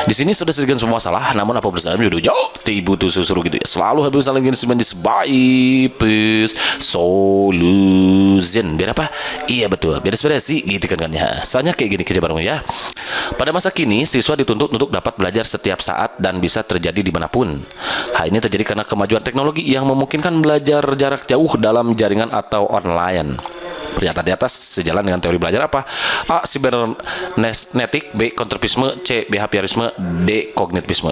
Di sini sudah sedikit semua masalah, namun apa bersama jodoh jauh tibu tuh suruh gitu ya. Selalu habis saling gini sebaik solution. Biar apa? Iya betul, biar sih gitu kan ya. Soalnya kayak gini kerja bareng ya. Pada masa kini, siswa dituntut untuk dapat belajar setiap saat dan bisa terjadi dimanapun. Hal ini terjadi karena kemajuan teknologi yang memungkinkan belajar jarak jauh dalam jaringan atau online. Pernyataan di atas sejalan dengan teori belajar apa? A. Sibernetik, B. Kontraptisme, C. Behaviorisme, D. Kognitivisme.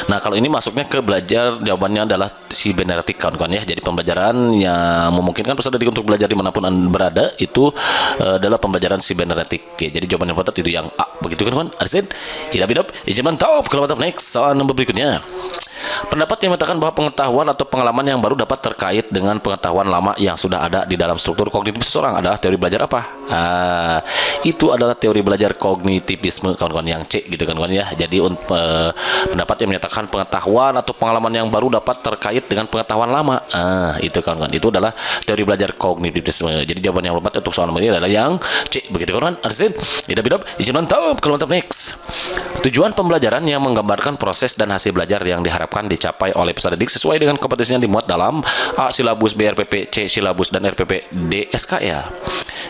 Nah, kalau ini masuknya ke belajar, jawabannya adalah sibernetik kawan-kawan ya. Jadi pembelajaran yang memungkinkan peserta didik untuk belajar dimanapun Anda berada itu adalah pembelajaran sibernetik. Oke, jadi jawaban yang tepat itu yang A. Begitu kan kawan? Arsen? Hidup. Ijaman top. Kalau mantap next. Soal nomor berikutnya. Pendapat yang mengatakan bahwa pengetahuan atau pengalaman yang baru dapat terkait dengan pengetahuan lama yang sudah ada di dalam struktur kognitif seseorang adalah teori belajar apa? Itu adalah teori belajar kognitivisme kawan-kawan yang C gitu kan kawan ya. Jadi pendapat yang menyatakan pengetahuan atau pengalaman yang baru dapat terkait dengan pengetahuan lama. Itu kawan-kawan. Itu adalah teori belajar kognitivisme. Jadi jawaban yang tepat untuk soal ini adalah yang C. Begitu kawan-kawan. Arsen? Hidup. Izin mantap. Kalau mantap next. Tujuan pembelajaran yang menggambarkan proses dan hasil belajar yang diharapkan dicapai oleh peserta didik sesuai dengan kompetensinya dimuat dalam A. Silabus, B. RPP, C. Silabus, dan RPP, D. SK ya.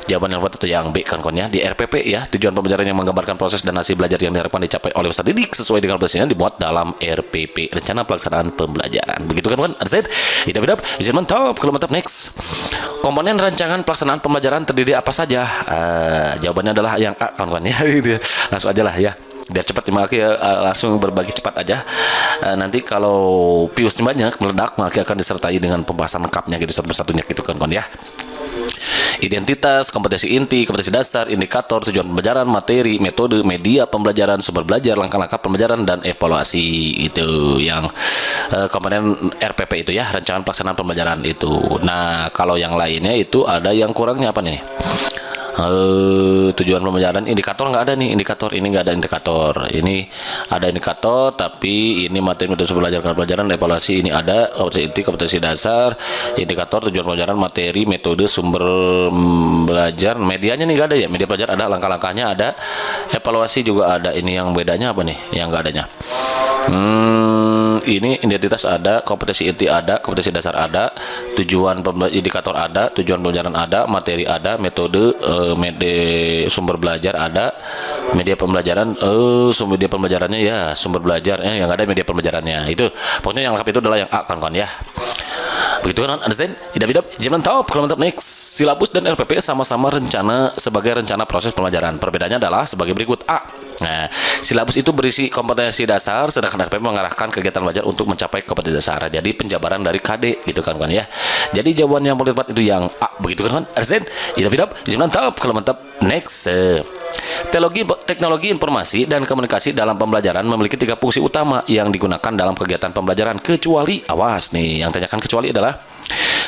Jawaban yang tepat itu yang B kan ya. Di RPP ya, tujuan pembelajaran yang menggambarkan proses dan hasil belajar yang diharapkan dicapai oleh peserta didik sesuai dengan kompetensinya dimuat dalam RPP, rencana pelaksanaan pembelajaran. Begitu kan Arset? Hidup. Izin mantap. Kalau mantap next. Komponen rancangan pelaksanaan pembelajaran terdiri apa saja? Jawabannya adalah yang A kawan-kawan ya. Gitu ya. Langsung aja lah ya. Biar cepat ya, langsung berbagi cepat aja. Nanti kalau piusnya banyak meledak, maka akan disertai dengan pembahasan lengkapnya gitu satu persatunya gitu kan ya. Identitas, kompetensi inti, kompetensi dasar, indikator, tujuan pembelajaran, materi, metode, media pembelajaran, sumber belajar, langkah-langkah pembelajaran, dan evaluasi. Itu yang komponen RPP itu ya, rancangan pelaksanaan pembelajaran itu. Nah, kalau yang lainnya itu ada yang kurangnya apa nih? Tujuan pembelajaran, indikator nggak ada nih, indikator ini nggak ada indikator, ini ada indikator tapi ini materi metode pembelajaran evaluasi ini ada, kompetensi inti, kompetensi dasar, indikator, tujuan pembelajaran, materi, metode, sumber belajar, medianya nih nggak ada ya, media pelajar ada, langkah-langkahnya ada, evaluasi juga ada. Ini yang bedanya apa nih yang nggak adanya? Ini identitas ada, kompetensi inti ada, kompetensi dasar ada, tujuan indikator ada, tujuan pembelajaran ada, materi ada, metode, sumber belajar ada, media pembelajaran, sumber media pembelajarannya ya, sumber belajar yang ada media pembelajarannya. Itu pokoknya yang lengkap itu adalah yang A kawan-kawan ya. Begitu kan understand? Hidup. Jangan tahu kalau mantap next. Silabus dan RPP sama-sama sebagai rencana proses pembelajaran. Perbedaannya adalah sebagai berikut. A. Nah, silabus itu berisi kompetensi dasar, sedangkan RPP mengarahkan kegiatan belajar untuk mencapai kompetensi dasar. Jadi penjabaran dari KD gitu kan ya. Jadi jawaban yang paling tepat itu yang A. Begitu kan understand? Hidup. Jangan tahu kalau mantap next. Teknologi informasi dan komunikasi dalam pembelajaran memiliki 3 fungsi utama yang digunakan dalam kegiatan pembelajaran, kecuali awas nih, yang tanyakan kecuali adalah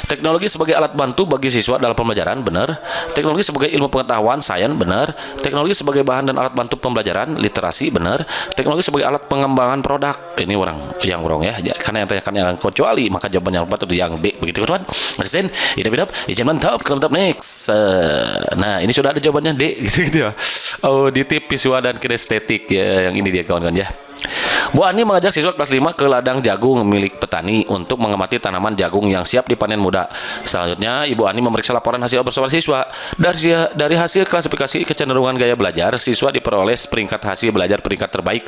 teknologi sebagai alat bantu bagi siswa dalam pembelajaran, benar. Teknologi sebagai ilmu pengetahuan, sains, benar. Teknologi sebagai bahan dan alat bantu pembelajaran, literasi, benar. Teknologi sebagai alat pengembangan produk, ini orang yang wrong ya, karena yang tanyakan yang kecuali, maka jawaban yang tepat itu yang D. Begitu kan? Understand? Hidup. Izin mantap, kalau mantap next. Nah, ini sudah ada jawabannya D gitu ya. Auditif, visual, dan kinestetik ya, yang ini dia kawan-kawan ya. Bu Ani mengajak siswa kelas 5 ke ladang jagung milik petani untuk mengamati tanaman jagung yang siap dipanen muda. Selanjutnya, Ibu Ani memeriksa laporan hasil observasi siswa. Dari hasil klasifikasi kecenderungan gaya belajar, siswa diperoleh peringkat hasil belajar peringkat terbaik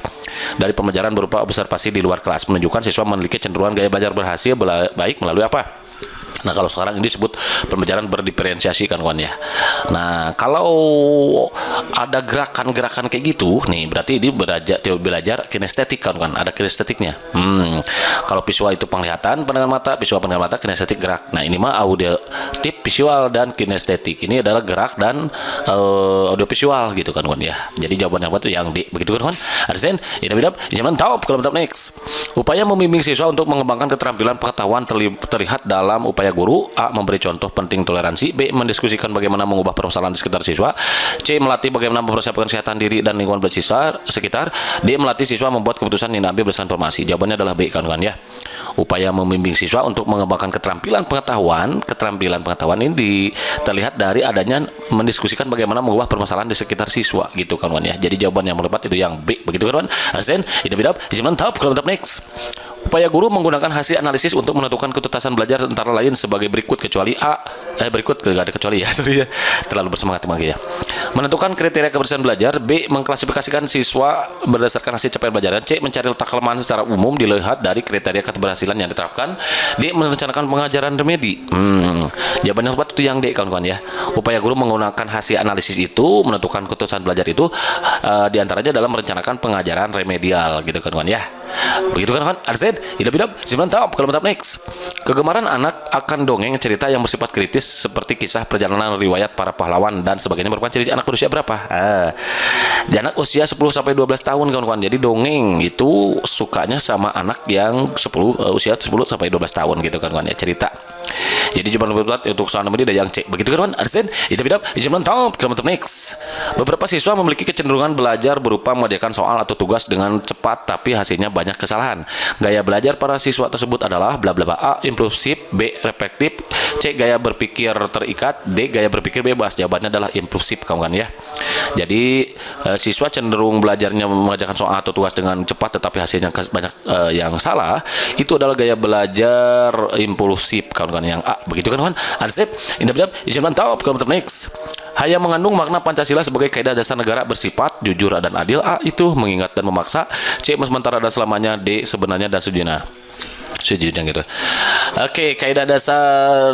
dari pembelajaran berupa observasi di luar kelas, menunjukkan siswa memiliki kecenderungan gaya belajar berhasil baik melalui apa? Nah, kalau sekarang ini disebut pembelajaran berdiferensiasi kan kawan ya. Nah, kalau ada gerakan-gerakan kayak gitu nih, berarti ini belajar kinestetik kan, ada kinestetiknya. Kalau visual itu penglihatan, pandangan mata, visual pandangan mata, kinestetik gerak. Nah, ini mah auditif, visual, dan kinestetik. Ini adalah gerak dan audiovisual gitu kan ya. Jadi jawaban yang betul yang D. Begitu kan? Arsen, hidup. Jangan tahu kalau mantap next. Upaya membimbing siswa untuk mengembangkan keterampilan pengetahuan terlihat dalam upaya guru. A. Memberi contoh penting toleransi. B. Mendiskusikan bagaimana mengubah permasalahan di sekitar siswa. C. Melatih bagaimana mempersiapkan kesehatan diri dan lingkungan sekitar. D. Melatih siswa membuat keputusan yang diambil berdasarkan informasi. Jawabannya adalah B kan ya. Upaya membimbing siswa untuk mengembangkan keterampilan pengetahuan ini terlihat dari adanya mendiskusikan bagaimana mengubah permasalahan di sekitar siswa gitu kawan ya. Jadi jawaban yang tepat itu yang B, begitu kawan. Arsen, idap, mantap. Kalau next. Upaya guru menggunakan hasil analisis untuk menentukan ketuntasan belajar antara lain sebagai berikut, kecuali berikut gak ada kecuali ya, sorry ya, terlalu bersemangat ya. Menentukan kriteria keberhasilan belajar. B. Mengklasifikasikan siswa berdasarkan hasil capaian belajaran. C. Mencari letak kelemahan secara umum dilihat dari kriteria keberhasilan yang diterapkan. D. Merencanakan pengajaran remedi. Jawaban yang tepat itu yang D kawan-kawan ya. Upaya guru menggunakan hasil analisis itu menentukan keputusan belajar itu diantaranya dalam merencanakan pengajaran remedial gitu kawan-kawan ya. Begitu kan Arsen, idap, mantap. Kalau mantap next. Kegemaran anak akan dongeng cerita yang bersifat kritis seperti kisah perjalanan riwayat para pahlawan dan sebagainya merupakan ciri anak berusia berapa? Di anak usia 10 sampai 12 tahun kawan-kawan. Jadi dongeng itu sukanya sama anak yang usia 10 sampai 12 tahun gitu kawan-kawan ya, cerita. Jadi jawaban tepat untuk soal nomor D yang C. Begitu kan Arsen, idap, mantap. Kalau mantap next. Beberapa siswa memiliki kecenderungan belajar berupa mengerjakan soal atau tugas dengan cepat tapi hasilnya banyak kesalahan. Gaya belajar para siswa tersebut adalah bla bla bla. A. Impulsif. B. Reflektif. C. Gaya berpikir terikat. D. Gaya berpikir bebas. Jawabannya adalah impulsif kawan-kawan ya. Jadi siswa cenderung belajarnya mengerjakan soal atau tugas dengan cepat tetapi hasilnya banyak yang salah. Itu adalah gaya belajar impulsif kawan-kawan yang A. Begitu kan kawan? Ansep, indap, mantap. Kalau next. Hanya mengandung makna Pancasila sebagai kaidah dasar negara bersifat jujur dan adil. A. Itu mengingat dan memaksa. C. Sementara dan selamanya. D. Sebenarnya dan sejujurnya gitu. Oke, kaidah dasar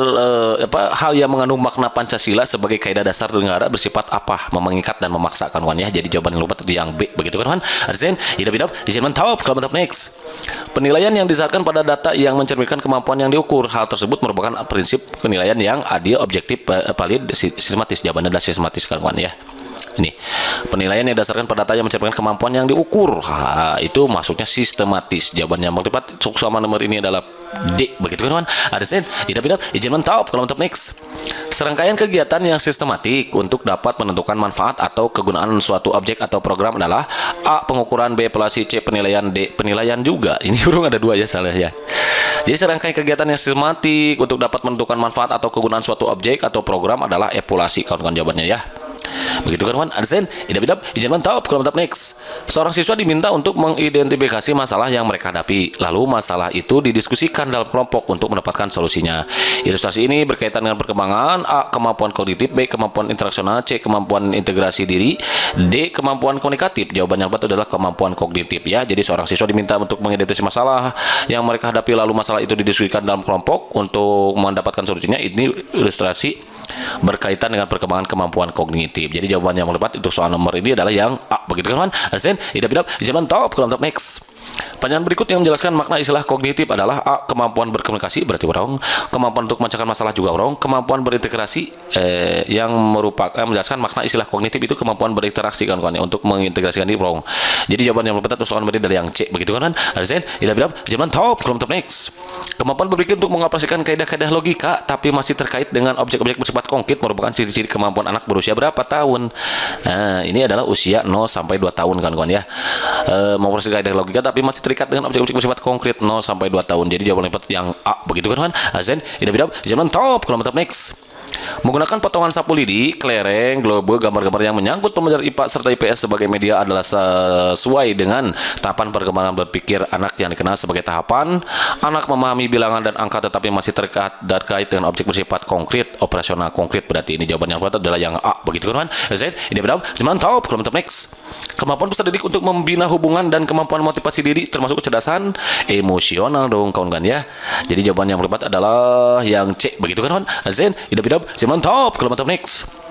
hal yang mengandung makna Pancasila sebagai kaidah dasar negara bersifat apa? Mengikat dan memaksa kawan ya. Jadi jawaban yang tepat itu yang B. Begitu kan Arsen, idap, mantap. Kalau mantap next. Penilaian yang didasarkan pada data yang mencerminkan kemampuan yang diukur. Hal tersebut merupakan prinsip penilaian yang adil, objektif, valid, sistematis. Jawabannya adalah sistematis kawan ya. Ini penilaian yang didasarkan pada data yang mencerminkan kemampuan yang diukur. Itu masuknya sistematis. Jawaban yang tepat sama nomor ini adalah D. Begitu kan Arsen, idap, mantap. Kalau mantap next. Serangkaian kegiatan yang sistematik untuk dapat menentukan manfaat atau kegunaan suatu objek atau program adalah A. Pengukuran. B. Evaluasi. C. Penilaian. D. Penilaian juga. Ini burung ada dua ya, salah ya. Jadi serangkaian kegiatan yang sistematik untuk dapat menentukan manfaat atau kegunaan suatu objek atau program adalah evaluasi kawan-kawan jawabannya ya. Begitu kan Arsen, idap, mantap. Kalau mantap next. Seorang siswa diminta untuk mengidentifikasi masalah yang mereka hadapi. Lalu masalah itu didiskusikan dalam kelompok untuk mendapatkan solusinya. Ilustrasi ini berkaitan dengan perkembangan. A. Kemampuan kognitif. B. Kemampuan interaksional. C. Kemampuan integrasi diri. D. Kemampuan komunikatif. Jawaban yang tepat adalah kemampuan kognitif ya. Jadi seorang siswa diminta untuk mengidentifikasi masalah yang mereka hadapi, lalu masalah itu didiskusikan dalam kelompok untuk mendapatkan solusinya. Ini ilustrasi berkaitan dengan perkembangan kemampuan kognitif. Jadi jawaban yang tepat untuk soal nomor ini adalah yang A. Begitu kan Arsen, idap, mantap. Kalau mantap next. Pertanyaan berikut yang menjelaskan makna istilah kognitif adalah A. Kemampuan berkomunikasi, berarti wrong. Kemampuan untuk memecahkan masalah juga wrong. Kemampuan berintegrasi yang menjelaskan makna istilah kognitif itu kemampuan berinteraksi kawan-kawan untuk mengintegrasikan diri wrong. Jadi jawaban yang tepat untuk soal nomor ini adalah yang C. Begitu kan Arsen, idap, mantap. Kalau mantap next. Kemampuan berpikir untuk mengoperasikan kaidah-kaidah logika tapi masih terkait dengan objek-objek bersifat konkret merupakan ciri-ciri kemampuan anak berusia berapa tahun? Nah, ini adalah usia 0 sampai 2 tahun kawan-kawan ya. Mengoperasikan kaidah logika tapi masih terikat dengan objek-objek bersifat konkret 0 sampai 2 tahun. Jadi jawaban yang A. Begitu kan Arsen, idap, mantap. Kalau mantap next. Menggunakan potongan sapu lidi, kelereng, globe, gambar-gambar yang menyangkut pembelajaran IPA serta IPS sebagai media adalah sesuai dengan tahapan perkembangan berpikir anak yang dikenal sebagai tahapan anak memahami bilangan dan angka tetapi masih terkait dengan objek bersifat konkret, operasional konkret. Berarti ini jawaban yang tepat adalah yang A. Begitu kan Arsen, ini benar, mantap. Kalau mantap next. Kemampuan peserta didik untuk membina hubungan dan kemampuan motivasi diri termasuk kecerdasan emosional dong kawan-kawan ya. Jadi jawaban yang tepat adalah yang C. Begitu kan Arsen, idap, mantap. Kalau mantap next.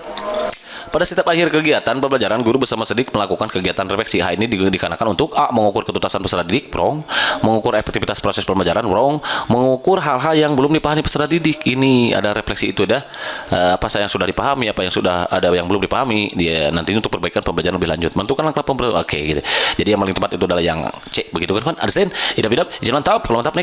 Pada setiap akhir kegiatan pembelajaran, guru bersama didik melakukan kegiatan refleksi. Hal ini dikarenakan untuk A. Mengukur ketuntasan peserta didik, wrong. Mengukur efektivitas proses pembelajaran, wrong. Mengukur hal-hal yang belum dipahami peserta didik. Ini ada refleksi itu ada apa yang sudah dipahami, apa yang sudah ada yang belum dipahami. Dia nanti untuk perbaikan pembelajaran lebih lanjut. Menentukan langkah pembelajaran. Oke, gitu. Jadi yang paling tepat itu adalah yang C. Begitu kan Arsen, idap, mantap. Kalau mantap next.